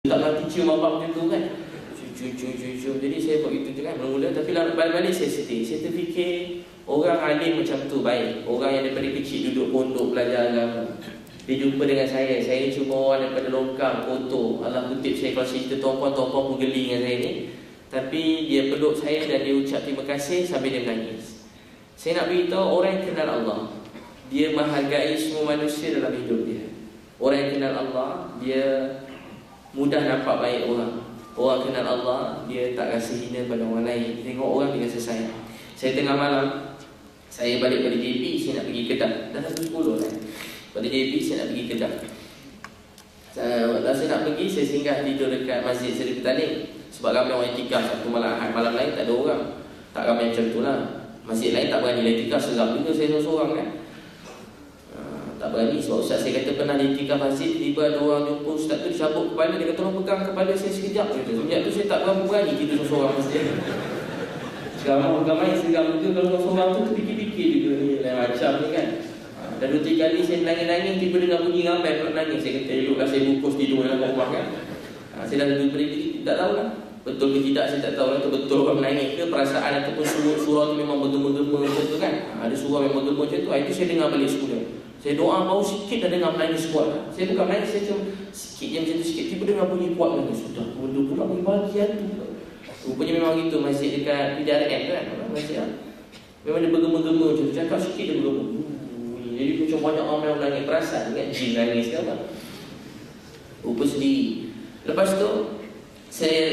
tak nanti cium abang macam tu kan. Cium. Jadi saya buat itu kan mula-mula. Tapi balik saya sedih. Saya terfikir orang alim macam tu baik. Orang yang daripada kecil duduk pondok belajar agama. Dia jumpa dengan saya cuma orang daripada longkang, kotor. Allah kutip saya kalau cerita tuan-puan pun geli dengan saya ni. Tapi dia peluk saya dan dia ucap terima kasih sambil dia menangis. Saya nak beritahu orang yang kenal Allah, dia menghargai semua manusia dalam hidup dia. Orang yang kenal Allah, dia mudah nampak baik orang. Orang kenal Allah, dia tak rasa hina pada orang lain. Tengok orang dia rasa sayang. Saya tengah malam, saya balik pada JP, saya nak pergi Kedah. Dah 10 kan. Pada JP saya nak pergi Kedah. Saya nak pergi, saya singgah tidur dekat Masjid Seri Petaling. Sebab ramai orang itikaf satu malam Ahad, malam lain tak ada orang. Tak ramai macam tu lah. Masjid lain tak berani itikaf, seram juga saya seorang kan. Tak berani sebab ustaz saya kata pernah itikaf masjid, tiba ada orang jumpa ustaz tu, dia cabut kepala, dia kata tolong pegang kepala saya sekejap. Sejak tu saya tak berani kita seorang masjid. Sekarang ramai seram juga kalau seorang tu terfikir-fikir juga ni lain macam ni kan. Dan 2-3 kali saya nangis-nangis, tiba dengar bunyi ramai pula nangis. Saya kata eloklah saya bukus tidur dalam rumah kan. Saya dah duduk berdiri, tak tahulah betul ke tidak, saya tak tahu lah tu betul orang menangis ke, perasaan ataupun surah tu memang bergema-gema macam tu kan. Ada surah memang bergema macam tu. Itu saya dengar balik semula. Saya doa bau sikit dah dengar menangis kuat lah. Saya bukan menangis, saya cuma sikit je macam tu sikit, tiba dengar bunyi kuat lagi. Sudah benda pula bahagian tu. Rupanya memang gitu masjid dekat PDRM kan. Masjid lah. Memang dia bergema-gema macam tu. Cakap sikit dia bergema. Jadi macam banyak orang yang menangis. Perasaan kan jin nangis ke apa. Rupa sendiri. Lepas tu saya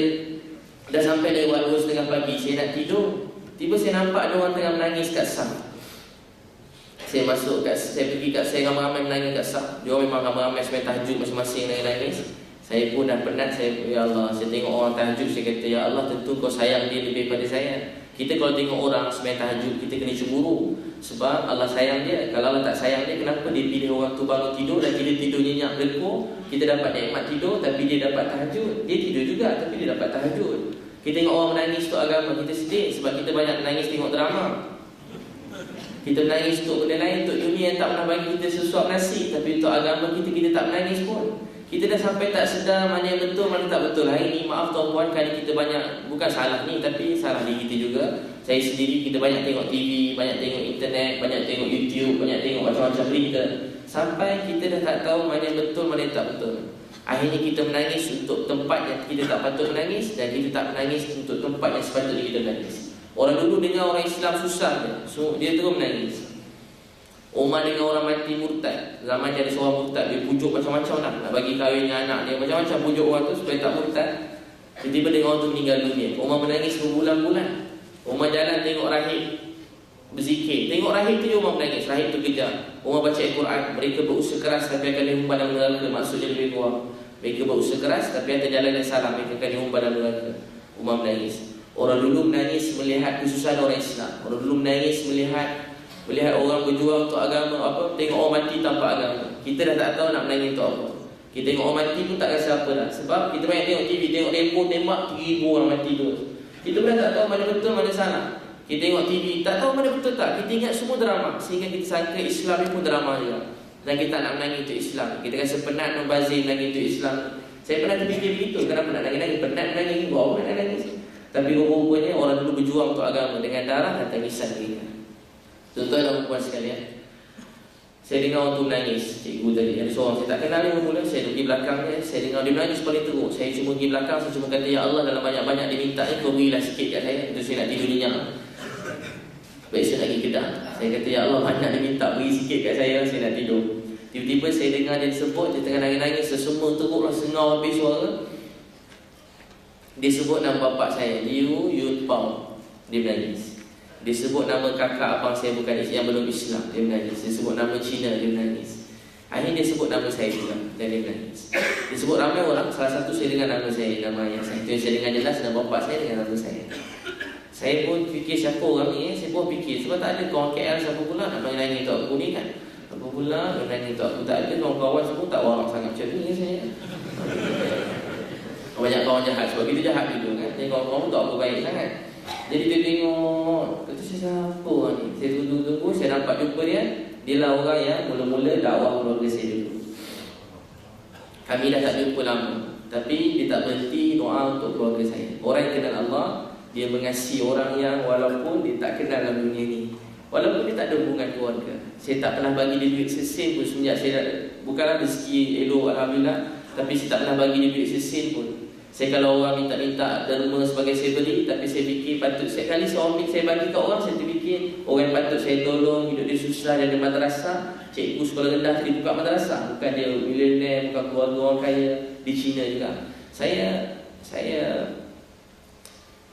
dah sampai lewat 2:30 pagi. Saya nak tidur, tiba saya nampak ada orang tengah menangis kat sah. Saya pergi kat saya, ramai-ramai menangis kat sah. Dia memang ramai-ramai sampai tahajud masing-masing nangis. Saya pun dah penat. Ya Allah, saya tengok orang tahajud, saya kata ya Allah, tentu kau sayang dia lebih pada saya. Kita kalau tengok orang sembahyang tahajud, kita kena cemburu. Sebab Allah sayang dia. Kalau Allah tak sayang dia, kenapa dia pilih orang tu baru tidur dan kita tidur nyenyak berlekur? Kita dapat nikmat tidur tapi dia dapat tahajud. Dia tidur juga tapi dia dapat tahajud. Kita tengok orang menangis untuk agama, kita sedih sebab kita banyak menangis tengok drama. Kita menangis untuk benda lain, untuk dunia yang tak pernah bagi kita sesuap nasi. Tapi untuk agama kita tak menangis pun. Kita dah sampai tak sedar mana yang betul, mana tak betul. Hari ni maaf tuan-puan, kali kita banyak, bukan salah ni tapi salah diri kita juga. Saya sendiri, kita banyak tengok TV, banyak tengok internet, banyak tengok YouTube, banyak tengok macam-macam berita. Sampai kita dah tak tahu mana yang betul, mana yang tak betul. Akhirnya kita menangis untuk tempat yang kita tak patut menangis, dan kita tak menangis untuk tempat yang sepatutnya kita menangis. Orang dulu dengar orang Islam susah je, so dia terus menangis. Umar dengan orang mati murtad. Zaman dia ada seorang murtad, dia pujuk macam-macam lah, nak bagi kahwin dengan anak dia, macam-macam pujuk orang tu supaya tak murtad. Tiba-tiba dengan orang tu meninggal dunia. Umar menangis berbulan-bulan. Umar jalan tengok rahib berzikir, tengok rahib tu Umar menangis. Rahib tu kejar. Umar baca Al-Quran, mereka berusaha keras tapi akan dihumban dalam neraka. Maksudnya lebih kurang, mereka berusaha keras tapi atas jalan yang salah, mereka akan dihumban dalam neraka. Umar menangis. Orang dulu menangis melihat kesusahan orang Islam. Orang dulu menangis melihat orang berjuang untuk agama, tengok orang mati tanpa agama. Kita dah tak tahu nak menangis untuk apa. Kita tengok orang mati pun tak rasa apa dah. Sebab kita banyak tengok TV, tengok Lempo tembak 3,000 orang mati tu. Kita pun dah tak tahu mana betul mana salah. Kita tengok TV, tak tahu mana betul tak. Kita ingat semua drama, sehingga kita sangka Islam ni pun drama juga. Dan kita nak menangis untuk Islam. Kita rasa penat membazir menangis untuk Islam. Saya pernah terfikir begitu, kenapa nak nangis-nangis? Penat menangis, buat apa nak nangis? Tapi rupa-rupanya orang dulu berjuang untuk agama dengan darah dan tangisan mereka. Tuan-tuan dan puan sekalian, saya dengar orang tu menangis. Cikgu tadi, ada seorang saya tak kenal dia mula. Saya duduk di belakang dia, saya dengar dia menangis paling teruk. Saya cuma pergi belakang, saya cuma kata, ya Allah, dalam banyak-banyak dia minta ni, kau berilah sikit kat saya. Itu saya nak tidur nyenyak. Baik, saya nak pergi Kedah. Saya kata, ya Allah, banyak dia minta, beri sikit kat saya nak tidur. Tiba-tiba saya dengar dia sebut, dia tengah nangis-nangis, sesemua teruk lah, sengaw habis suara. Dia sebut nama bapak saya, Liu Yun Pao. Dia menangis. Dia sebut nama kakak abang saya bukan yang belum Islam, dia menangis. Dia sebut nama Cina, dia menangis. Akhirnya dia sebut nama saya juga dan dia menangis. Dia sebut ramai orang, salah satu saya dengar nama saya, nama ayah saya. Itu yang saya dengar jelas, nama bapak saya dengan nama saya. Saya pun fikir siapa orang ni, saya pun fikir sebab tak ada kawan KL siapa pula nak nangis untuk aku ni kan. Apa pula nak nangis untuk aku, tak ada kawan-kawan semua tak warak sangat macam ni saya. Banyak kawan jahat sebab kita jahat juga kan. Jadi kawan-kawan tak apa baik sangat. Jadi dia tengok, kata saya siapa orang ni. Saya tunggu-tunggu, saya nampak jumpa dia. Dia lah orang yang mula-mula dakwah keluarga saya dulu. Kami dah tak jumpa lama. tapi dia tak berhenti doa untuk keluarga saya. Orang yang kenal Allah, dia mengasihi orang yang walaupun dia tak kenal dalam dunia ni, walaupun dia tak ada hubungan keluarga. Saya tak pernah bagi dia duit sesin pun semenjak saya bukanlah rezeki elok alhamdulillah, tapi saya tak pernah bagi dia duit sesin pun. Saya kalau orang minta derma sebagai saya beri, tapi saya fikir patut saya kali seorang saya bagi kat orang, saya terfikir orang yang patut saya tolong, hidup dia susah, dia ada madrasah, cikgu sekolah rendah dia buka madrasah, bukan dia milioner, bukan keluarga orang kaya di China juga. Saya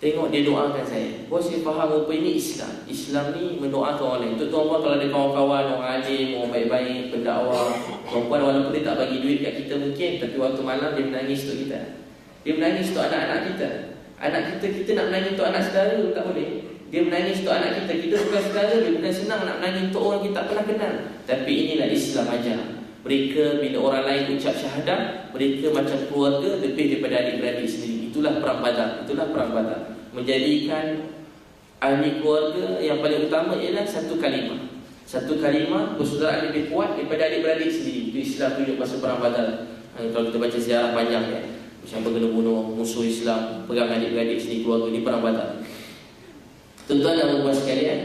tengok dia doakan saya. Bahawa saya faham apa ini Islam. Islam ni mendoakan orang lain. Untuk tuan-tuan kalau ada kawan-kawan, orang alim, orang baik-baik, pendakwah, tuan-tuan walaupun dia tak bagi duit kat kita mungkin, tapi waktu malam dia menangis untuk kita. Dia menangis untuk anak-anak kita. Anak kita nak menangis untuk anak saudara, tak boleh. Dia menangis untuk anak kita. Kita bukan saudara, dia bukan senang nak menangis untuk orang kita tak pernah kenal. Tapi inilah Islam ajar. Mereka bila orang lain ucap syahadah, mereka macam keluarga lebih daripada adik-beradik sendiri. Itulah perang Badar. Itulah perang Badar. Menjadikan ahli keluarga yang paling utama ialah satu kalimah. Satu kalimah persaudaraan lebih kuat daripada adik-beradik sendiri. Itu Islam tunjuk masa perang Badar. Kalau kita baca sejarah panjang ya, macam kena bunuh musuh Islam, perang adik-beradik sendiri keluarga di perang Badar. Tuan-tuan dan puan sekalian,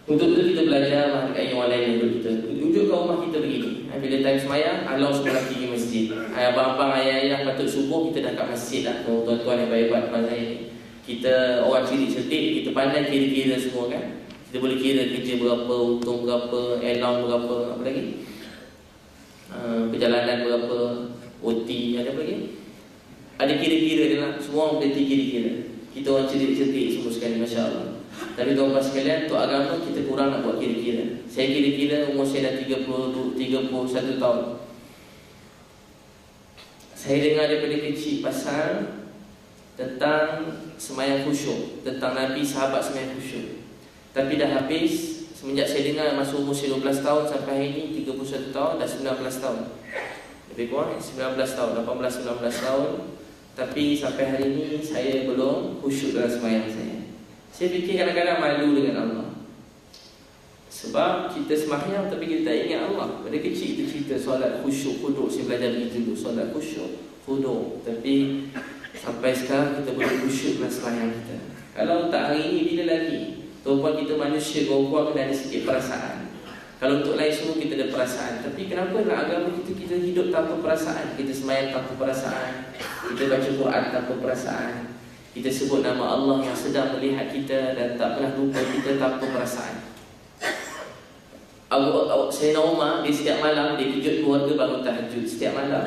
untuk itu kita belajar menghargai orang lain untuk kita. Wujud kat rumah kita begini. Bila time semayang, Allah semua pergi masjid. Abang-abang, ayah-ayah patut subuh kita dah kat masjid dah. Tuan-tuan yang baik-baik depan saya ni, kita orang cerdik-cerdik, kita pandai kira-kira semua kan. Kita boleh kira kerja berapa, untung berapa, allowance berapa, apa lagi, perjalanan berapa, OT, ada apa lagi, ada kira-kira dia lah. Semua orang boleh kira-kira. Kita orang cerdik-cerdik semua sekali, Masya Allah. Tapi tuan-tuan sekalian, untuk agama kita kurang nak buat kira-kira. Saya kira-kira umur saya dah 31 tahun. Saya dengar daripada kecil pasal tentang semayang khusyuk, tentang Nabi sahabat semayang khusyuk. Tapi dah habis, semenjak saya dengar masa umur saya 12 tahun sampai hari ini 31 tahun, dah 19 tahun. Lebih kurang 19 tahun, 18-19 tahun. Tapi sampai hari ini saya belum khusyuk dalam semayang saya. Saya fikir kadang-kadang malu dengan Allah. Sebab kita sembahyang tapi kita tak ingat Allah. Pada kecil kita cerita solat khusyuk, khuduk. Saya belajar begitu dulu, solat khusyuk, khuduk. Tapi sampai sekarang kita boleh khusyuk dalam sembahyang kita. Kalau tak hari ini, bila lagi? Tuan-tuan kita manusia, kawan-kawan kena ada sikit perasaan. Kalau untuk lain semua kita ada perasaan. Tapi kenapa nak agama kita hidup tanpa perasaan? Kita sembahyang tanpa perasaan, kita baca Quran tanpa perasaan, kita sebut nama Allah yang sedang melihat kita dan tak pernah lupa kita tanpa perasaan. Sayyidina Umar, dia setiap malam dia kejut keluarga bangun tahajud. Setiap malam,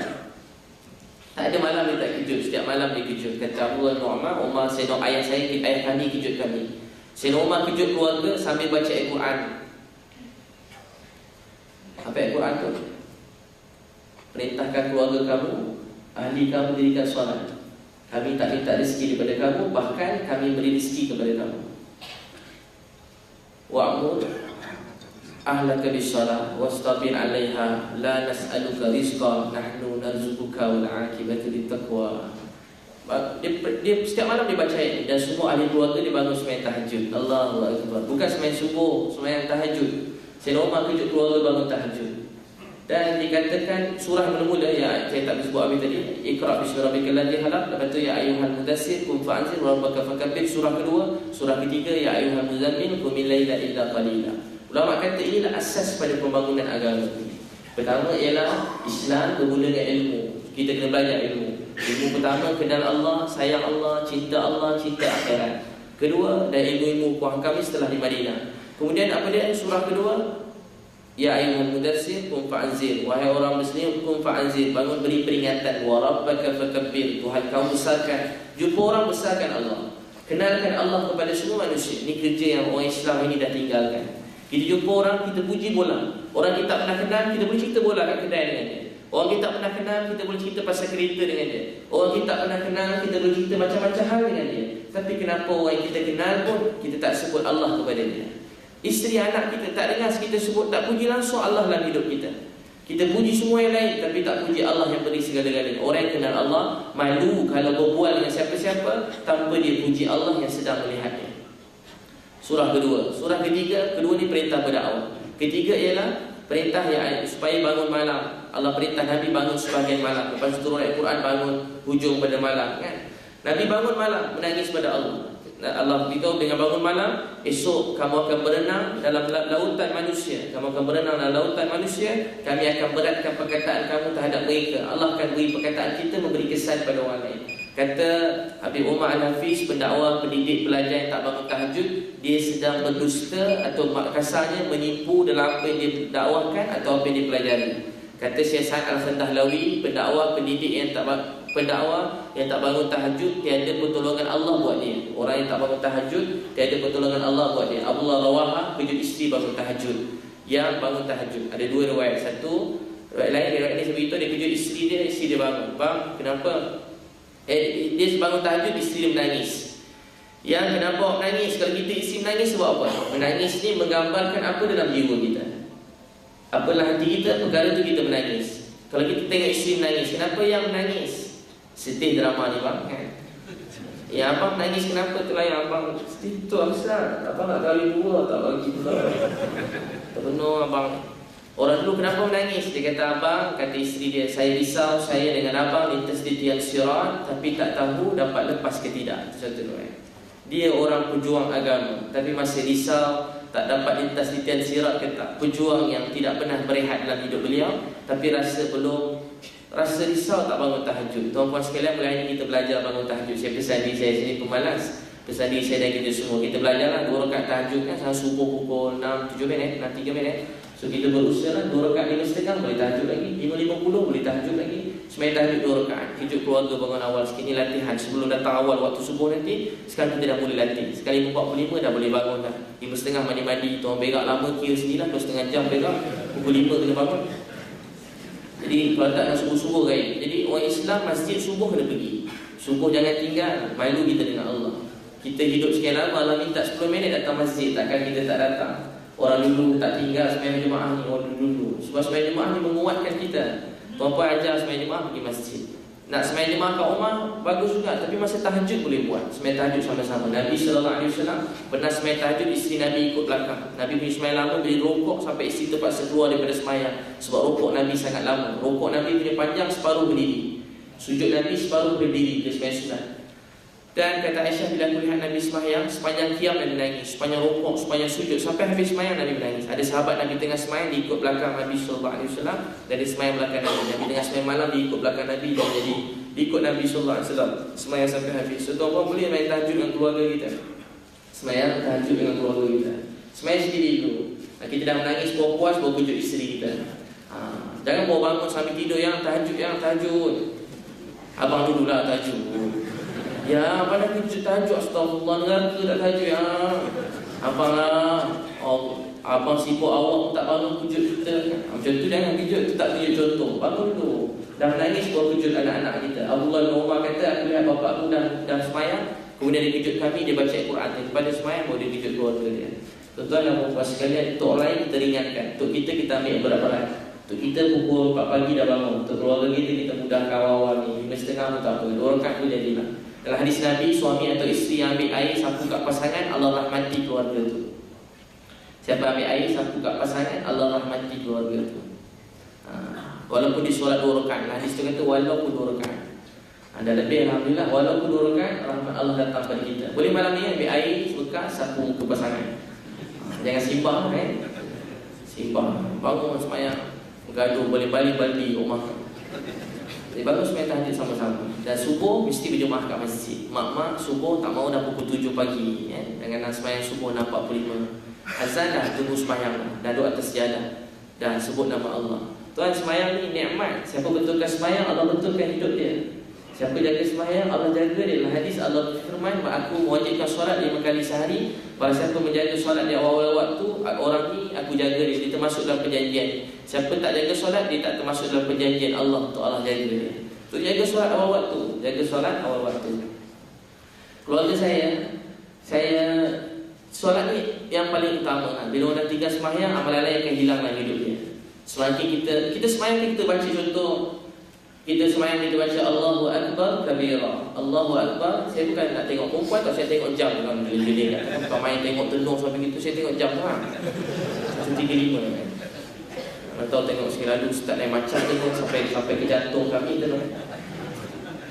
tak ada malam dia tak kejut. Setiap malam dia kejut. Kata Abu Umar, Sayyidina ayah saya, ayah kami kejut kami. Sayyidina Umar kejut keluarga sambil baca Al-Quran. Apa Al-Quran tu? Perintahkan keluarga kamu, ahli kamu dirikan solat. Kami tak minta rezeki daripada kamu, bahkan kami beri rezeki kepada kamu. Wa'mur ahlaka bis-shalah wastabir 'alaiha la nas'aluka rizqa nahnu narzuquka wal 'aqibatu lit-taqwa. Dia setiap malam dia baca ini dan semua ahli keluarga dia bangun sembahyang tahajud. Allahu akbar. Bukan sembahyang subuh, sembahyang tahajud. Sayyidina Umar kejut keluarga bangun tahajud. Dan dikatakan surah mula-mula, ya saya tak sebut habis tadi, Iqra' bismi rabbikal ladzi khalaq, lepas tu ya ayyuhal mudaththir qum fa'anzir wa rabbaka fakabbir. Surah kedua, surah ketiga ya ayyuhal muzammil qum al-laila illa qalila. Ulama kata inilah asas pada pembangunan agama. Pertama ialah Islam bermula dengan ilmu. Kita kena belajar ilmu. Ilmu pertama kenal Allah, sayang Allah, cinta akhirat. Kedua, dan ilmu-ilmu Quran kami setelah di Madinah. Kemudian apa dia? Surah kedua, ya ayyuhal mudaththir qum fa'anzir, wahai orang muslim qum fa'anzir, bangun beri peringatan. Wa rabbaka fakabbir, Tuhan kamu besarkan. Jumpa orang, besarkan Allah, kenalkan Allah kepada semua manusia. Ini kerja yang orang Islam ini dah tinggalkan. Kita jumpa orang, kita puji bola. Orang kita tak pernah kenal, kita boleh cerita bola kat kedai dengan dia. Orang kita tak pernah kenal, kita boleh cerita pasal kereta dengan dia. Orang kita tak pernah kenal, kita boleh cerita macam-macam hal dengan dia. Tapi kenapa orang yang kita kenal pun kita tak sebut Allah kepada dia? Isteri anak kita tak dengar kita sebut, tak puji langsung Allah dalam hidup kita. Kita puji semua yang lain tapi tak puji Allah yang beri segala-galanya. Orang yang kenal Allah malu kalau berbual dengan siapa-siapa tanpa dia puji Allah yang sedang melihatnya. Surah kedua. Surah ketiga, kedua ni perintah berdakwah. Ketiga ialah perintah yang supaya bangun malam. Allah perintah Nabi bangun sebahagian malam, lepas itu turun ayat Quran bangun hujung pada malam kan. Nabi bangun malam menangis pada Allah. Allah beritahu dengan bangun malam, esok kamu akan berenang dalam lautan manusia. Kamu akan berenang dalam lautan manusia. Kami akan beratkan perkataan kamu terhadap mereka. Allah akan beri perkataan kita memberi kesan pada orang lain. Kata Habib Umar Al-Hafiz, pendakwa, pendidik, pelajar yang tak bangun tahajud, dia sedang berdusta atau kasarnya menipu dalam apa yang dia dakwahkan atau apa yang dia pelajari. Kata Syekh Sa'ad Al-Khandahlawi, pendakwa, pendidik yang tak bangun tahajud, tiada pertolongan Allah buat dia. Orang yang tak bangun tahajud, tiada pertolongan Allah buat dia. Abdullah Rawaha, kejut isteri bangun tahajud. Yang bangun tahajud, ada dua riwayat. Satu riwayat lain, riwayat ni sebab itu dia kejut isteri dia bangun. Bang, kenapa? Dia bangun tahajud, isteri dia menangis. Yang kenapa menangis? Kalau kita isteri menangis sebab apa? Menangis ni menggambarkan apa dalam jiwa kita. Apalah hati kita, perkara tu kita menangis. Kalau kita tengok isteri menangis, kenapa yang menangis? Sedih drama ni bang kan? Ya abang menangis kenapa tu lah yang abang sedih tu Ustaz. Abang nak kahwin dua tak bagi pula. Tak benar abang. Orang dulu kenapa menangis? Dia kata abang, kata isteri dia, saya risau saya dengan abang lintas di tiang sirat, tapi tak tahu dapat lepas ke tidak. Itu satu kan? Dia orang pejuang agama, tapi masih risau tak dapat lintas di tiang sirat ke tak. Pejuang yang tidak pernah berehat dalam hidup beliau, tapi rasa risau tak bangun tahajud. Tuan-puan sekalian, mulai ini kita belajar bangun tahajud. Saya pesan diri saya sini pemalas, pesan diri saya dan kita semua, kita belajarlah 2 rakaat tahajud kan. Sama subuh pukul 6, 7 minit, 6, 3 minit. So kita berusaha lah 2 rakaat 5.30 boleh tahajud lagi, 5.50 boleh tahajud lagi. Semai tahajud 2 rakaat, kejut keluarga bangun awal sikit. Ini latihan sebelum datang awal waktu subuh nanti. Sekarang kita dah boleh latih. Sekali 45 dah boleh bangun dah. 5.30 mandi-mandi, tuan berak lama kira sendirilah 2,5 jam berak. Pukul 5 kena bangun. Jadi kalau tak nak subuh-subuh kan. Jadi orang Islam masjid subuh kena pergi. Subuh jangan tinggal. Malu kita dengan Allah. Kita hidup sekian lama, Allah minta 10 minit datang masjid, takkan kita tak datang. Orang dulu tak tinggal sembahyang Jumaat ni, orang dulu. Sebab sembahyang Jumaat ni menguatkan kita. Tuan-puan ajar sembahyang Jumaat pergi masjid. Nak sembahyang Jumaat kat rumah bagus juga, tapi masa tahajud boleh buat. Sembahyang tahajud sama-sama. Nabi SAW pernah sembahyang tahajud, isteri Nabi ikut belakang. Nabi punya sembahyang lama bila rokok sampai isteri terpaksa keluar daripada sembahyang. Sebab rokok Nabi sangat lama. Rokok Nabi punya panjang separuh berdiri. Sujud Nabi separuh berdiri bila sembahyang sunat. Dan kata Aisyah, bila aku lihat Nabi sembahyang, sepanjang qiyam Nabi menangis, sepanjang rukuk, sepanjang sujud, sampai habis sembahyang Nabi menangis. Ada sahabat Nabi tengah sembahyang, dia ikut belakang Nabi SAW. Dan dia sembahyang belakang Nabi. Nabi tengah sembahyang malam, dia ikut belakang Nabi. Dan jadi ikut Nabi SAW sembahyang sampai habis. So tuan-tuan boleh main tahajud dengan keluarga kita. Sembahyang tahajud dengan keluarga kita. Sembahyang sendiri dulu. Kita dah menangis puas-puas, baru kejut isteri kita. Jangan bawa bangun sambil tidur, yang tahajud, yang tahajud. Abang dululah tahajud. Ya, apa nak kejut tahajud? Astagfirullah, neraka tak tahajud ya. Abang lah, abang sibuk awak pun tak bangun kejut kita. Macam tu jangan kejut, tu tak kejut contoh. Bangun dulu. Dah menangis baru kejut anak-anak kita. Abdullah bin Umar kata, aku lihat bapak aku dah semayang, kemudian dia kejut kami, dia baca Al-Quran. Daripada semayang baru dia kejut keluarga dia. Tuan-tuan dan puan sekalian, untuk orang lain kita ringankan. Untuk kita ambil berat-berat. Untuk kita pukul 4 pagi dah bangun. Untuk keluarga kita mudahkan awal-awal ni. 5.30 pun tak apa. 2 rakaat pun jadilah. Dalam hadis Nabi, suami atau isteri yang ambil air sapu kat pasangan, Allah rahmati keluarga tu. Siapa ambil air sapu kat pasangan, Allah rahmati keluarga tu. Walaupun di solat 2 rakaat. Hadis tu kata walaupun 2 rakaat. Dah lebih alhamdulillah. Walaupun 2 rakaat, rahmat Allah datang pada kita. Boleh malam ni ambil air bekas sapu ke pasangan. Jangan simbah kan. Simbah. Bangun semayang, gaduh boleh balik baldi rumah. Jadi bagus sembahyang tahajud sama-sama. Dan subuh mesti berjemaah kat masjid. Mak-mak subuh tak mau dah pukul 7 pagi ya. Dengan sembahyang subuh 6.45. Azan dah tunggu sembahyang, dah duduk atas sejadah, dah sebut nama Allah. Tuan, sembahyang ni nikmat. Siapa betulkan sembahyang, Allah betulkan hidup dia. Siapa jaga sembahyang, Allah jaga dia. Dalam hadis Allah firman, aku mewajibkan solat 5 kali sehari. Barang siapa menjaga solat di awal-awal waktu, orang ni aku jaga dia. Dia termasuk dalam perjanjian. Siapa tak jaga solat, dia tak termasuk dalam perjanjian Allah. Untuk Allah jaga dia. Untuk jaga solat awal waktu. Jaga solat awal waktu. Keluarga saya solat ni yang paling utama. Bila orang tinggal sembahyang, amalan lain akan hilang dalam hidup dia. Semakin kita sembahyang, kita baca contoh. Kita sembahyang, kita baca Allahu Akbar kabira. Allahu Akbar. Saya bukan nak tengok perempuan, tak, saya tengok jam kan. Dia bukan main tengok tenung sampai gitu. Saya tengok jam kan. 1.35 kan. Atau tengok sekali lalu Ustaz naik macam ni pun sampai ke jantung kami tu.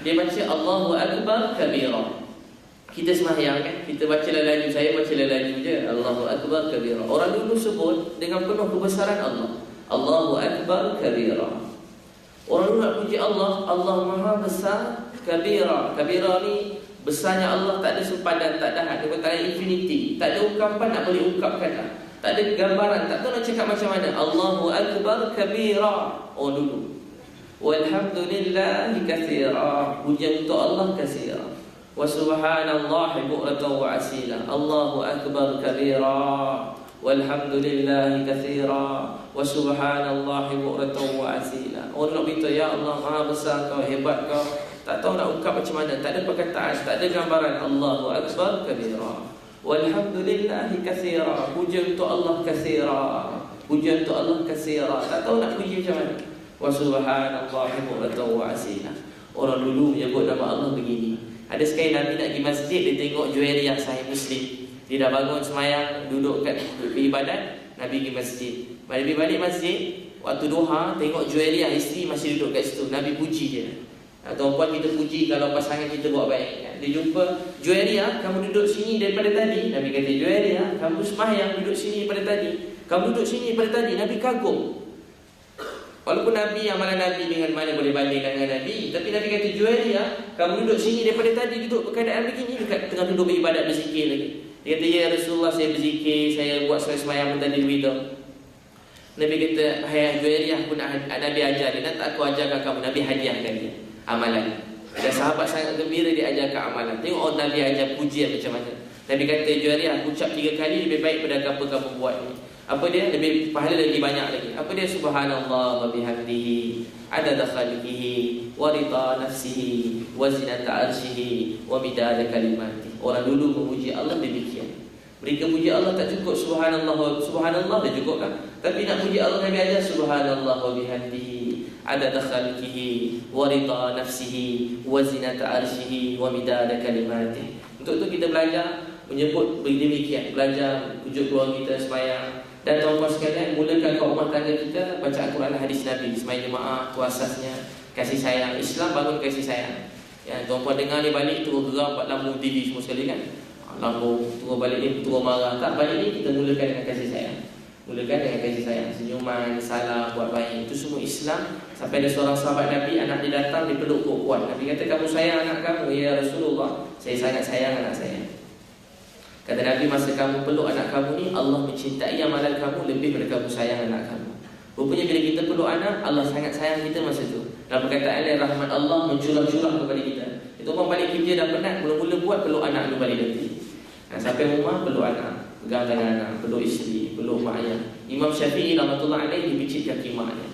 Dia baca Allahu Akbar kabira. Kita sembahyang kan, kita baca laju, saya baca laju je, Allahu Akbar kabira. Orang dulu sebut dengan penuh kebesaran Allah, Allahu Akbar kabira. Orang dulu nak puji Allah, Allah Maha Besar kabira. Kabira ni besarnya Allah tak ada sempadan, tak ada had, dia kata infinity, tak ada ungkapan nak boleh ungkapkan dah. Tak ada gambaran, tak tahu nak cakap macam mana. Allahu Akbar kabira. Oh dulu. Walhamdulillahi katsira. Pujian untuk Allah katsira. Wa subhanallahi bu'ratan wa asila. Allahu Akbar kabira. Walhamdulillahi katsira. Wa subhanallahi bu'ratan wa asila. Orang nak beritahu, ya Allah Maha Besar kau, hebat kau. Tak tahu nak ungkap macam mana, tak ada perkataan, tak ada gambaran. Allahu Akbar kabira. Walhamdulillahi katsira. Puji untuk Allah katsira. Puji untuk Allah katsira. Tak tahu nak puji macam mana. Wa subhanallahi bu'ratan wa asila. Orang dulu menyebut nama Allah begini. Ada sekali Nabi nak pergi masjid, dia tengok Juwairiyah Sahih Muslim. Dia dah bangun semayang, duduk kat ibadat, Nabi pergi masjid. Nabi balik masjid, waktu duha, tengok Juwairiyah isteri masih duduk kat situ. Nabi puji je. Tuan-puan, kita puji kalau pasangan kita buat baik. Dia jumpa, Juwairiyah, kamu duduk sini daripada tadi. Nabi kata, Juwairiyah, kamu semayang duduk sini daripada tadi. Kamu duduk sini daripada tadi. Nabi kagum. Walaupun Nabi, amalan Nabi dengan mana boleh bandingkan dengan Nabi, tapi Nabi kata, Juwairiyah, kamu duduk sini daripada tadi, duduk berkeadaan begini, dekat tengah duduk beribadat, berzikir lagi. Dia kata, ya Rasulullah, saya berzikir, saya buat semayang pun tadi berita. Nabi kata, hai Juwairiyah pun Nabi ajar dia, nak tak aku ajarkan kamu. Nabi hadiahkan dia amalan. Dan sahabat sangat gembira dia ajarkan amalan. Tengok Nabi ajar pujian macam mana. Nabi kata, Juwairiyah, ucap 3 kali lebih baik pada apa kamu buat ni. Apa dia? Lebih pahala lagi banyak lagi. Apa dia? Subhanallah wa bihamdihi adada khalqihi wa rida nafsihi wa zinata arshihi wa midada kalimati. Orang dulu memuji Allah demikian. Mereka puji Allah tak cukup subhanallah, subhanallah dah cukup kan? Tapi nak puji Allah Nabi ajar subhanallah wa bihamdihi adada khalqihi wa rida nafsihi wa zinata arshihi wa midada kalimati. Untuk itu kita belajar menyebut demikian, belajar pujuk keluarga kita sembahyang. Dan tuan-tuan sekalian, mulakan ke rumah tangga kita baca Al-Quran dan hadis Nabi. Sembahyang jemaah tu asasnya kasih sayang. Islam bangun kasih sayang. Ya, tuan-tuan dengar ni balik terus geram buat lambung TV semua sekali kan. Lambung terus balik ni terus marah. Tak, balik ni kita mulakan dengan kasih sayang. Mulakan dengan kasih sayang, senyuman, salam, buat baik. Itu semua Islam. Sampai ada seorang sahabat Nabi, anak dia datang, dia peluk kuat. Nabi kata, kamu sayang anak kamu? Ya Rasulullah, saya sangat sayang anak saya. Kata Nabi, masa kamu peluk anak kamu ni, Allah mencintai amalan kamu lebih daripada kamu sayang anak kamu. Rupanya bila kita peluk anak, Allah sangat sayang kita masa tu. Dalam perkataan lain, rahmat Allah mencurah-curah kepada kita. Itu orang balik kerja dah penat, mula-mula buat peluk anak dulu balik nanti. Sampai rumah peluk anak, pegang tangan anak, peluk isteri, peluk maknya. Imam Syafi'i rahmatullah alaih dipicit kaki maknya.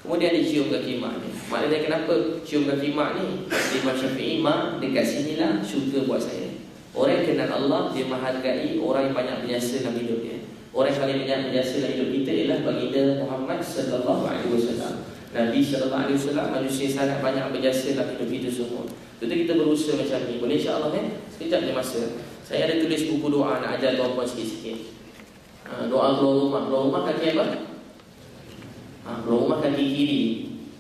Kemudian dicium kaki maknya. Maknanya kenapa cium kaki mak ni? Imam Syafi'i, mak dekat sinilah syurga buat saya. Orang yang kenal Allah, dia menghargai orang yang banyak berjasa dalam hidup dia. Orang yang paling banyak berjasa dalam hidup kita ialah baginda Muhammad sallallahu alaihi wasallam. Nabi sallallahu alaihi wasallam manusia sangat banyak berjasa dalam hidup kita semua. Jadi kita berusaha macam ni. Boleh insya-Allah sekejap je masa. Saya ada tulis buku doa nak ajar tuan-tuan sikit-sikit. Doa keluar rumah. Keluar rumah kaki apa? Keluar rumah kaki kiri.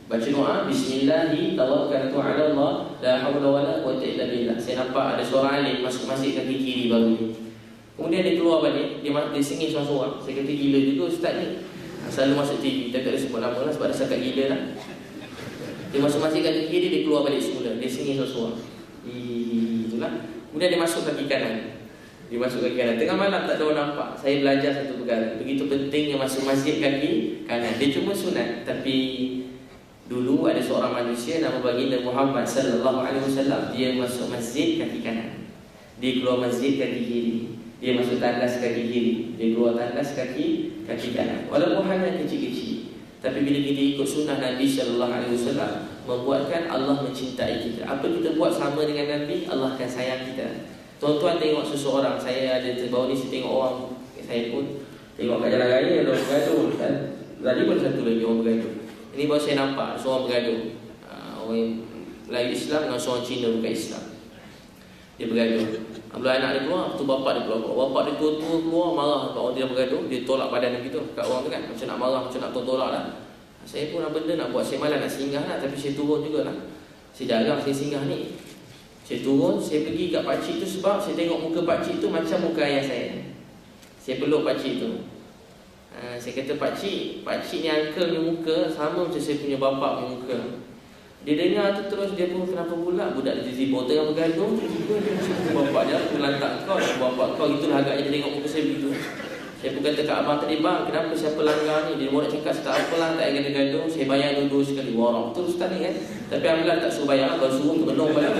Baca doa bismillahi tawakkaltu ala Allah la haula wala quwwata illa billah. Saya nampak ada seorang alim masuk masjid kaki kiri baru ni. Kemudian dia keluar balik, dia sengih seorang-seorang. Saya kata gila juga ustaz ni. Selalu masuk TV, tak ada sebut nama lah sebab dah sangat gila lah. Dia masuk masjid kaki kiri, dia keluar balik semula. Dia sengih seorang-seorang. Itulah. Kemudian dia masuk kaki kanan. Dia masuk kaki kanan. Tengah malam tak ada orang nampak. Saya belajar satu perkara. Begitu pentingnya masuk masjid kaki kanan. Dia cuma sunat, tapi dulu ada seorang manusia nama baginda Muhammad sallallahu alaihi wasallam. Dia masuk masjid kaki kanan. Dia keluar masjid kaki kiri. Dia masuk tandas kaki kiri. Dia keluar tandas kaki kanan. Walaupun hanya kecil-kecil, tapi bila kita ikut sunnah Nabi sallallahu alaihi wasallam, membuatkan Allah mencintai kita. Apa kita buat sama dengan Nabi, Allah akan sayang kita. Tuan-tuan tengok seseorang, saya ada baru ni saya tengok orang, saya pun tengok kat jalan raya ada orang bergaduh kan. Tadi pun satu lagi orang bergaduh. Ini baru saya nampak seorang bergaduh. Orang Melayu Islam dengan seorang Cina bukan Islam. Dia bergaduh. Bila anak dia keluar, tu bapak dia keluar. Bapak dia tua-tua keluar, marah kat orang dia bergaduh. Dia tolak badan dia gitu kat orang tu kan. Macam nak marah, macam nak tolak lah. Saya pun apa benda nak buat, saya malah nak singgah lah. Tapi saya turun jugalah. Saya jarang saya singgah ni. Saya turun, saya pergi kat pakcik tu sebab saya tengok muka pakcik tu macam muka ayah saya. Saya peluk pakcik tu. Saya kata, pakcik ni uncle punya muka sama macam saya punya bapak punya muka. Dia dengar tu terus dia pun kenapa pula budak dia tiba tengah bergaduh. Tiba dia cakap bapak dia, aku lantak kau, bapak kau. Itulah agaknya dia tengok muka saya begitu. Saya pun kata kat abang tadi, bang kenapa siapa langgar ni? Dia mau nak cakap tak apalah, tak ada gaduh. Saya bayar dua sekali. Wah, betul ustaz ni kan. Tapi alhamdulillah tak suruh bayar, baru suruh menung balik.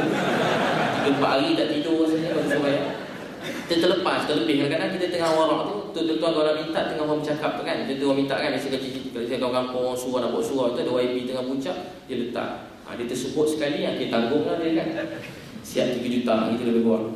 3-4 hari tak tidur rasanya baru suruh bayar. Kita terlebih kadang-kadang kita tengah warak tu, tuan-tuan orang minta tengah orang bercakap tu kan. Kita orang minta kan, biasa kalau saya kampung orang surau nak buat surau tu ada YB tengah puncak, dia letak. Dia tersebut sekali, kita tanggung lah dia kan. Siap 3 juta, itu lebih kurang.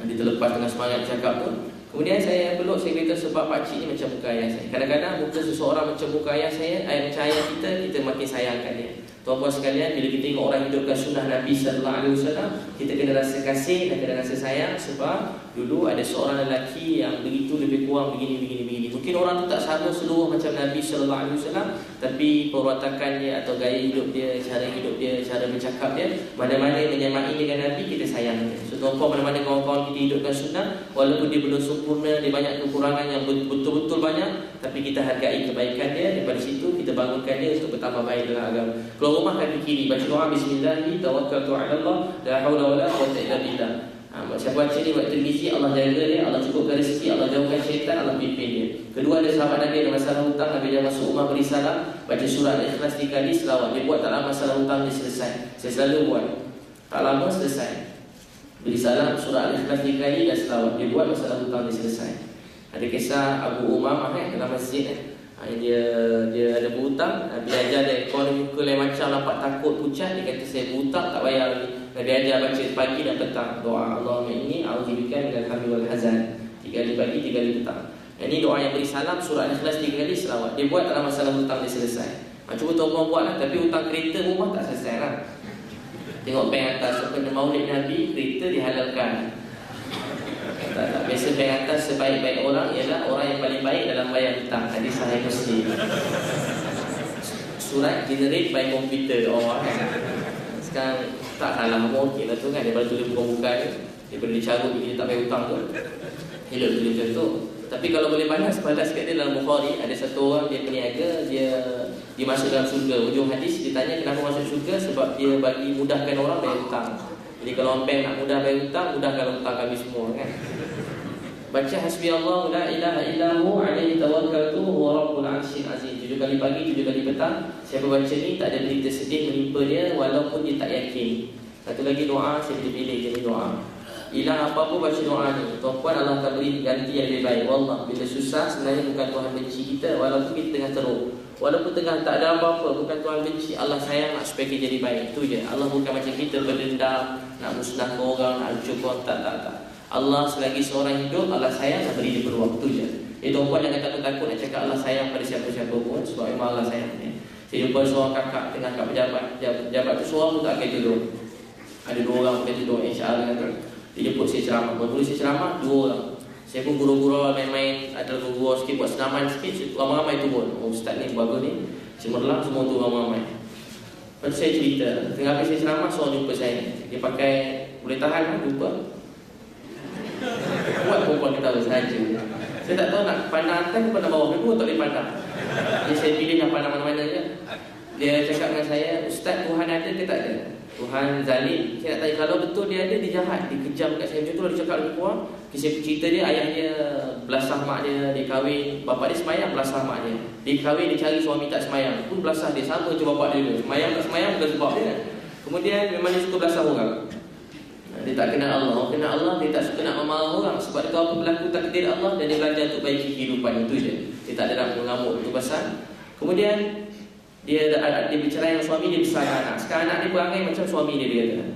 Dia terlepas tengah semangat bercakap tu. Kemudian saya peluk, saya kata sebab pakcik ni macam muka ayah saya. Kadang-kadang muka seseorang macam muka ayah saya, macam ayah kita makin sayangkan dia. Tuan-tuan sekalian, bila kita tengok orang hidupkan sunnah Nabi sallallahu alaihi wasallam, kita kena rasa kasih dan kena rasa sayang. Sebab dulu ada seorang lelaki yang begitu lebih kurang begini. Mungkin orang tu tak sama seluruh macam Nabi sallallahu alaihi wasallam, tapi perwatakannya atau gaya hidup dia, cara hidup dia, cara bercakap dia, mana-mana yang menyamai dengan Nabi, kita sayang dia. So tuan-tuan, mana-mana kawan-kawan kita hidupkan sunnah, walaupun dia belum sempurna, dia banyak kekurangan yang betul-betul banyak, tapi kita hargai kebaikan dia. Daripada situ kita bangunkan dia untuk bertambah baik dalam agama. Keluar rumah kaki kiri, baca doa bismillahi tawakkaltu ala Allah la haula wala quwwata illa billah. Siapa baca ni buat televisi, Allah jaga dia, Allah cukupkan rezeki, Allah jauhkan syaitan, Allah pimpin dia. Kedua, ada sahabat Nabi ada masalah hutang, Nabi dia masuk rumah beri salam, baca surah Al-Ikhlas 3 kali, selawat. Dia buat tak lama masalah hutang dia selesai. Saya selalu buat, tak lama selesai. Beri salam, surah Al-Ikhlas 3 kali dan selawat. Dia buat masalah hutang dia selesai. Ada kisah Abu Umamah dalam masjid dia ada berhutang. Nabi ajar dia, kau ni muka lain macam, nampak takut, pucat. Dia kata, saya berhutang tak bayar lagi. Nabi ajar baca pagi dan petang doa Allahumma inni a'udzubika minal hammi wal hazan. 3 kali pagi, 3 kali petang. Ini doa yang beri salam, surah Al-Ikhlas 3 kali, selawat. Dia buat dalam masalah hutang dia selesai. Cuba tuan-tuan buat lah. Tapi hutang kereta rumah tak selesai lah. Tengok bank atas, sepenuh maulid Nabi, kereta dihalalkan. Tak. Biasa bank atas sebaik-baik orang ialah orang yang paling baik dalam bayar hutang. Hadis Sahih Muslim. Surat generate by komputer orang kan. Sekarang tak salah pun okey lah tu kan. Daripada tulis buka-buka ni, daripada dicarut dia tak bayar hutang tu, elok tulis macam tu. Tapi kalau boleh balas sikit dia dalam Bukhari. Ada satu orang dia peniaga, dia masuk dalam syurga. Ujung hadis dia tanya kenapa masuk syurga, sebab dia bagi mudahkan orang bayar hutang. Jadi kalau orang bank nak mudah bayar hutang, mudahkan hutang kami semua kan. Baca hasbiyallahu la ilaha illahu alaihi tawakkaltu wa rabbul arsyil azim 7 kali pagi, 7 kali petang. Siapa baca ni tak ada berita sedih menimpa dia walaupun dia tak yakin. Satu lagi doa saya pilih jadi doa. Hilang apa-apa baca doa ni, tuan-puan Allah akan beri ganti yang lebih baik. Wallah, bila susah sebenarnya bukan Tuhan benci kita, walaupun kita tengah teruk, walaupun tengah tak ada apa-apa, bukan Tuhan benci, Allah sayang nak supaya kita jadi baik. Itu je. Allah bukan macam kita berdendam, nak musnahkan orang, nak hancurkan, tak. Allah selagi seorang hidup, Allah sayang nak beri dia peluang. Itu je. Jadi tuan-puan jangan takut-takut nak cakap Allah sayang pada siapa-siapa pun, sebab memang Allah sayang dia. Saya jumpa seorang kakak tengah kat pejabat tu seorang pun tak kata dulu. Ada 2 orang kata dulu HR kata. Dia jemput saya ceramah. Baru saya ceramah 2 orang. Saya pun gurau-gurau main-main, ada gurau sikit, buat senaman sikit, ramai-ramai turun. Oh ustaz ni bagus ni, cemerlang semua tu ramai-ramai. Lepas tu saya cerita, tengah habis saya ceramah, seorang jumpa saya. Dia pakai, boleh tahan lah, jumpa. Buat perempuan kita sahaja. Saya tak tahu nak pandang atas ke pandang bawah. Kedua tak boleh pandang. Jadi saya pilih yang pandang mana-mana je. Dia cakap dengan saya, ustaz Tuhan ada ke tak ada? Tuhan zalim. Saya nak tanya, kalau betul dia ada, dia jahat, dia kejam kat saya. Macam tu lah dia cakap lebih kurang. Kisah cerita dia, ayah dia belasah mak dia, dia kahwin. Bapak dia semayang, belasah mak dia. Dia kahwin, dia cari suami tak semayang, pun belasah dia. Sama macam bapak dia dulu. Semayang tak semayang bukan sebab dia kan. Kemudian memang dia suka belasah orang. Dia tak kenal Allah. Orang kenal Allah, dia tak suka nak memarah orang. Sebab dia tahu apa berlaku takdir Allah, dan dia belajar untuk baiki kehidupan. Itu je. Dia tak ada nak mengamuk. Itu pasal. Kemudian dia bercerai dengan suami, dia besarkan anak. Sekarang anak dia berangai macam suami dia kata.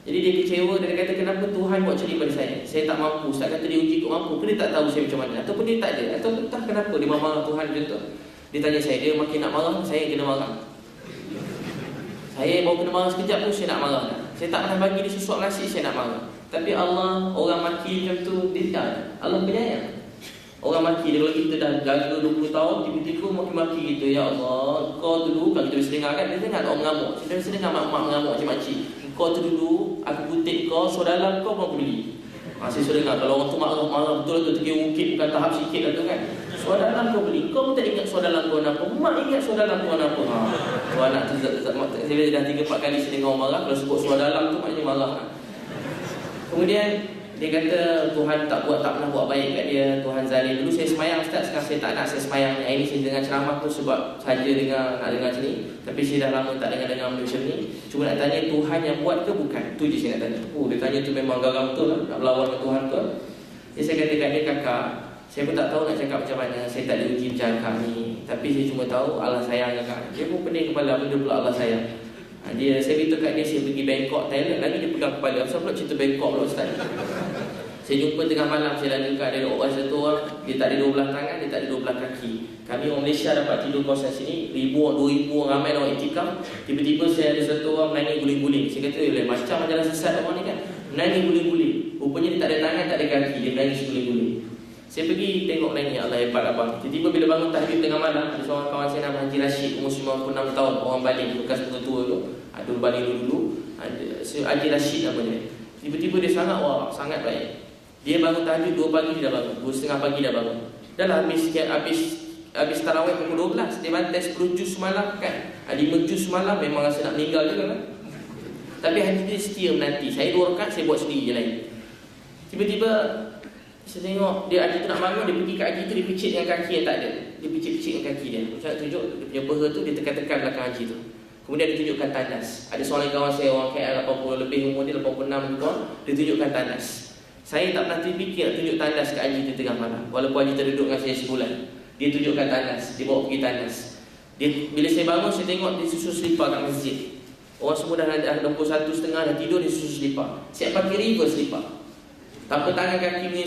Jadi dia kecewa, dia kata kenapa Tuhan buat macam ni pada saya? Saya tak mampu. Ustaz kata dia uji kau mampu ke dia tak tahu saya macam mana? Ataupun dia tak ada? Atau entah kenapa dia marah Tuhan macam tu. Dia tanya saya, dia makin nak marah, saya kena marah. Saya baru kena marah sekejap pun saya nak marah dah. Saya tak pernah bagi dia sesuap nasi, saya nak marah. Tapi Allah, orang maki macam tu, dia tak. Allah penyayang. Orang maki dia, kalau kita dah jaga 20 tahun, tiba-tiba maki-maki kita, ya Allah, kau dulu, kalau kita biasa dengar kan, biasa dengar orang mengamuk. Kita biasa dengar mak-mak mengamuk makcik-makcik. Kau tu dulu, aku kutip kau, saudara kau pun aku beli. Saya sudah dengar, kalau orang tu marah-marah betul tu terkira-ukit, bukan tahap sikit lah tu kan. Saudara kau beli, kau pun tak ingat saudara kau apa. Mak ingat saudara kau apa. Tu anak tu, saya dah 3-4 kali saya dengar orang marah, kalau sebut saudara tu maknanya marah. Kemudian dia kata Tuhan tak pernah buat baik kat dia, Tuhan zalim. Dulu saya semayang Ustaz, sekarang saya tak nak saya semayang. Hari ni saya dengar ceramah tu sebab saja nak dengar macam ni. Tapi saya dah lama tak dengar macam ni. Cuma nak tanya Tuhan yang buat ke bukan? Tu je saya nak tanya. Dia tanya tu memang garam betul lah, nak berlawan dengan Tuhan tu. Jadi saya kata kat dia, kakak, saya pun tak tahu nak cakap macam mana. Saya tak ada uji macam kakak ni. Tapi saya cuma tahu Allah sayang kakak. Dia pun pening kepala, benda pula Allah sayang. Saya beritahu kat dia, saya pergi Bangkok, Thailand. Lagi dia pegang kepala. Kenapa pula cerita Bangkok pula Ustaz? Saya jumpa tengah malam, saya lalu kat dia orang satu orang. Dia tak ada 12 tangan, dia tak ada 12 kaki. Kami orang Malaysia dapat tidur kawasan sini, 1,000-2,000 orang ramai orang iktikaf. Tiba-tiba saya ada satu orang menangis guling-guling. Saya kata, macam majalah sesat orang ni kan, menangis guling-guling. Rupanya dia tak ada tangan, tak ada kaki, dia menangis guling-guling. Saya pergi tengok lagi, Allah hebat abang. Tiba-tiba bila bangun tahajud tengah malam, ada seorang kawan saya nama Haji Rashid, umur 96 tahun, orang Bali, bekas pengetua tu. Ada Bali dulu. Haji Rashid namanya. Tiba-tiba dia sangat baik. Dia bangun tahajud 2 pagi dia dah bangun, 2:30 pagi dah bangun. Dah lah habis tarawih pukul 12. Dia bantai 10 juz semalam kan. 5 juz semalam memang rasa nak meninggal juga kan. Tapi hati dia setia menanti. Saya 2 rakaat, saya buat sendiri je lain. Tiba-tiba saya tengok dia Haji tu nak bangun, dia pergi kat Haji tu, dia picit dengan kaki yang tak ada. Dia picit-picit dengan kaki dia. Saya tunjuk dia punya peha tu, dia tekan-tekan belakang Haji tu. Kemudian dia tunjukkan tandas. Ada seorang kawan saya, orang KL 80 lebih umur dia, 86 juga, dia tunjukkan tandas. Saya tak pernah terfikir nak tunjuk tandas kat Haji tu tengah malam. Walaupun Haji terduduk dengan saya sebulan, dia tunjukkan tandas, dia bawa pergi tandas. Bila saya bangun, saya tengok dia susu selipar kat masjid. Orang semua dah 21.30 dah tidur, dia susu selipar. Siap pakai river selipar, tanpa tangan kaki punya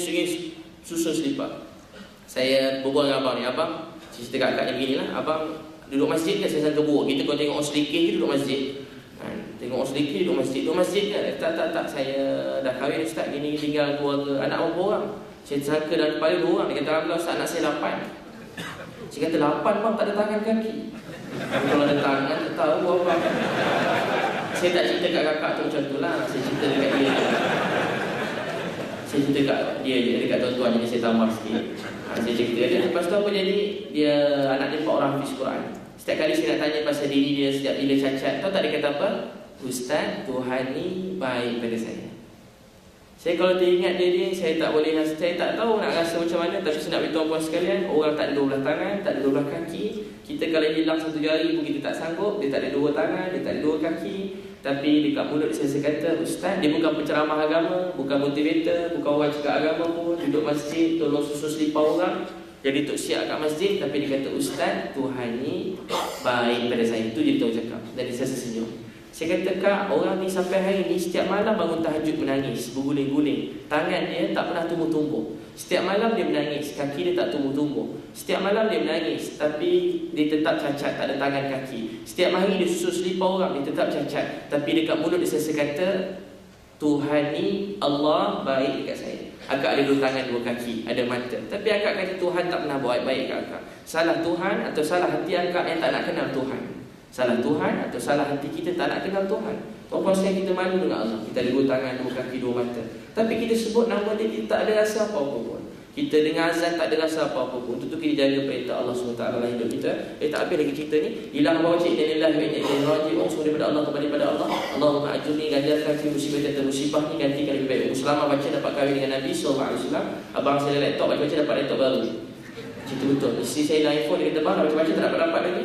susu selipar. Saya berbual dengan abang ni, abang, cerita kat kakak ni beginilah, abang duduk masjid kan, saya sangka buruk. Kita kalau tengok orang sedikit je duduk masjid. Tengok orang sedikit duduk masjid kan. Tak, saya dah kahwin Ustaz, gini tinggal keluarga, anak berapa orang. Saya sangka dalam kepala 2 orang. Dia kata, Alhamdulillah Ustaz, anak saya 8. Saya kata 8 bang, tak ada tangan kaki. Kalau ada tangan, tak tahu apa. Saya tak cerita kat kakak tu macam tu lah. Saya cerita dekat dia. Saya cerita kat dia je, dekat tuan-tuan, jadi saya tambah sikit. Saya cerita dia. Lepas tu apa jadi? Dia, anak dia 4 orang hafiz Quran. Setiap kali saya nak tanya pasal diri dia, setiap bila cacat, tahu tak dia kata apa? Ustaz, Tuhan ni baik pada saya. Saya kalau teringat dia, saya tak boleh, saya tak tahu nak rasa macam mana. Tapi saya nak beritahu puan sekalian, orang tak ada 12 tangan, tak ada 12 kaki. Kita kalau hilang 1 jari pun kita tak sanggup. Dia tak ada 2 tangan, dia tak ada 2 kaki. Tapi dekat mulut saya kata, Ustaz, dia bukan penceramah agama, bukan motivator, bukan orang cakap agama pun. Duduk masjid, tolong susu selipar orang, jadi tok siap kat masjid. Tapi dia kata, Ustaz, Tuhan ni baik pada saya. Itu je dia tahu cakap. Dan saya senyum. Saya kata, Kak, orang ni sampai hari ni setiap malam bangun tahajud menangis, berguling-guling. Tangan dia tak pernah tumbuh-tumbuh. Setiap malam dia menangis, kaki dia tak tumbuh-tumbuh. Setiap malam dia menangis, tapi dia tetap cacat, tak ada tangan kaki. Setiap hari dia susu selipar orang, dia tetap cacat. Tapi dekat mulut dia saya kata, Tuhan ni, Allah baik dekat saya. Akak ada 2 tangan, 2 kaki, ada mata. Tapi akak kata Tuhan tak pernah buat baik kat akak. Salah Tuhan atau salah hati akak yang tak nak kenal Tuhan. Salah Tuhan atau salah hati kita tak nak kenal Tuhan. Tuan-tuan sekalian, kita malu dengan Allah. Kita ada 2 tangan, 2 kaki, 2 mata. Tapi kita sebut nama dia, kita tak ada rasa apa-apa pun. Kita dengar azan tak ada rasa apa-apa pun. Untuk tu kita jaga perintah Allah SWT dalam hidup kita. Tak habis lagi cerita ni. Hilang bawa cik dan lillahi wa inna ilaihi raji'un. Semua daripada Allah kembali pada Allah. Allahumma ajurni, ganjarkan fi musibah dan musibah ni, gantikan lebih baik. Selama baca dapat kahwin dengan Nabi SAW. Abang saya laptop, baca dapat laptop baru. Cerita betul. Isteri saya dah iPhone, dia kata bang, baca tak dapat lagi.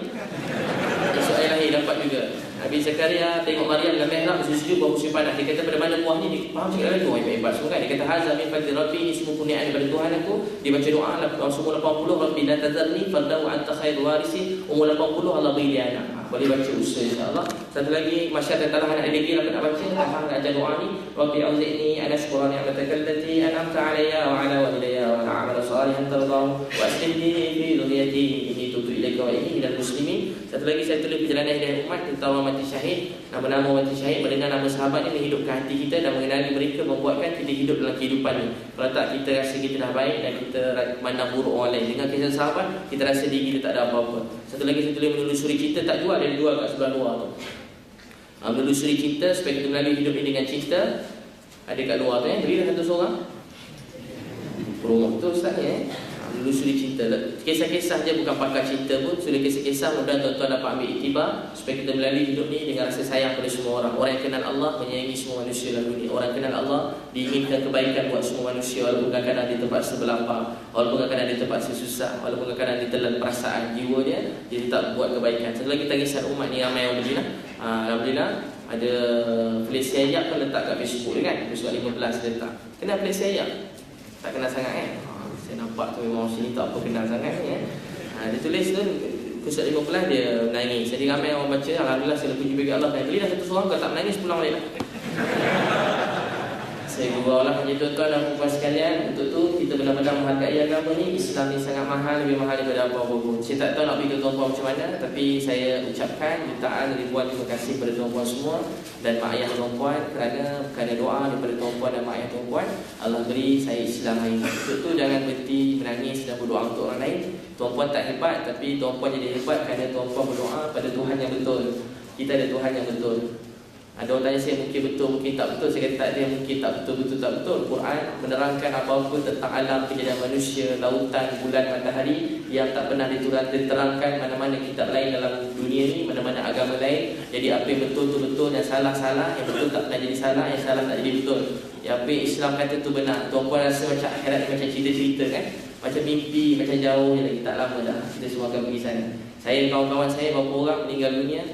Esok ayah lahir dapat juga. Nabi Zakaria tengok Maryam dalam mihrab sujud baru musim panas. Dia kata, pada mana buah ni? Dia faham cakap lagi tu hebat semua kan. Dia kata, hazza min fadli rabbi, ini semua kurniaan daripada Tuhan aku. Dia baca doa semua 80, rabbi la tazarni fardan wa anta khairul warisin. Umur 80 Allah beri dia anak. Boleh baca usaha insya-Allah. Satu lagi, masyarakat telah anak lagi lah nak baca. Faham nak ajar doa ni. Rabbi auzi'ni an ashkura ni'mataka allati an'amta 'alayya wa 'ala walidayya wa a'mala salihan tardahu wa aslih li fi dhurriyyati inni tubtu ilayka liqa'ihi dan muslimin. Satu lagi saya tulis perjalanan hidayah umat, terutama mati syahid. Nama-nama mati syahid, mendengar nama sahabat ni menghidupkan hati kita dan mengenali mereka, membuatkan kita hidup dalam kehidupan ni. Kalau tak, kita rasa kita dah baik dan kita mandang buruk orang lain. Dengan kisah sahabat, kita rasa diri kita tak ada apa-apa. Satu lagi saya tulis menelusuri cinta, tak jual, dia jual kat sebelah luar tu. Menelusuri cinta supaya kita melalui hidup ini dengan cinta. Ada kat luar tu berilah satu seorang. Promo tu Ustaz ni menelusuri cinta. Kisah-kisah je, bukan pakar cinta pun. Sudah kisah-kisah, mudah tuan-tuan dapat ambil iktibar supaya kita melalui hidup ni dengan rasa sayang pada semua orang. Orang yang kenal Allah menyayangi semua manusia dalam dunia. Orang yang kenal Allah diinginkan kebaikan buat semua manusia, walaupun kadang-kadang dia terpaksa berlapar, walaupun kadang-kadang dia terpaksa susah, walaupun kadang-kadang dia telan perasaan jiwa dia tetap buat kebaikan. Satu lagi tangisan umat ni ramai yang begini. Alhamdulillah ada Felicia Ayab pun letak kat Facebook dia kan, episod 15 dia letak. Kenal Felicia Ayab? Tak kenal sangat kan? Saya nampak tu memang sini tak apa kenal sangat ni dia tulis tu episod 15 dia menangis. Jadi ramai orang baca, alhamdulillah saya puji bagi Allah. Beli dah satu seorang, kalau tak menangis pulang balik lah. Saya gurau lah macam tuan-tuan dan puan sekalian. Untuk tu kita benar-benar menghargai agama ni. Islam ni sangat mahal, lebih mahal daripada apa-apa pun. Saya tak tahu nak bagi tuan-tuan macam mana, tapi saya ucapkan jutaan ribuan terima kasih kepada tuan-tuan semua dan mak ayah tuan-tuan kerana doa daripada tuan-tuan dan mak ayah tuan-tuan, Allah beri saya Islam lain. Untuk tu jangan berhenti menangis dan berdoa untuk orang lain. Tuan-puan tak hebat, tapi tuan-puan jadi hebat kerana tuan-puan berdoa pada Tuhan yang betul. Kita ada Tuhan yang betul. Ada orang tanya saya mungkin betul, mungkin tak betul. Saya kata tak ada yang mungkin tak betul, betul tak betul. Quran menerangkan apa-apa tentang alam kejadian manusia, lautan, bulan, matahari yang tak pernah diterangkan mana-mana kitab lain dalam dunia ni, mana-mana agama lain. Jadi apa yang betul tu betul, yang salah-salah, yang betul tak pernah jadi salah, yang salah tak jadi betul. Yang apa yang Islam kata tu benar. Tuan-puan rasa macam akhirat macam cerita-cerita kan, macam mimpi, macam jauh je lagi, tak lama dah kita semua akan pergi sana. Saya dan kawan-kawan saya beberapa orang meninggal dunia.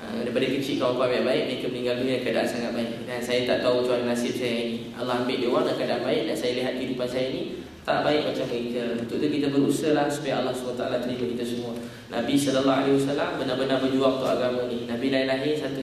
Daripada kecil kawan-kawan baik-baik, mereka meninggal dunia keadaan sangat baik. Dan saya tak tahu macam mana nasib saya ini. Allah ambil dia orang dalam keadaan baik, dan saya lihat kehidupan saya ini tak baik macam mereka. Untuk itu kita berusaha supaya Allah SWT terima kita semua. Nabi SAW benar-benar berjuang untuk agama ni. Nabi lahir satu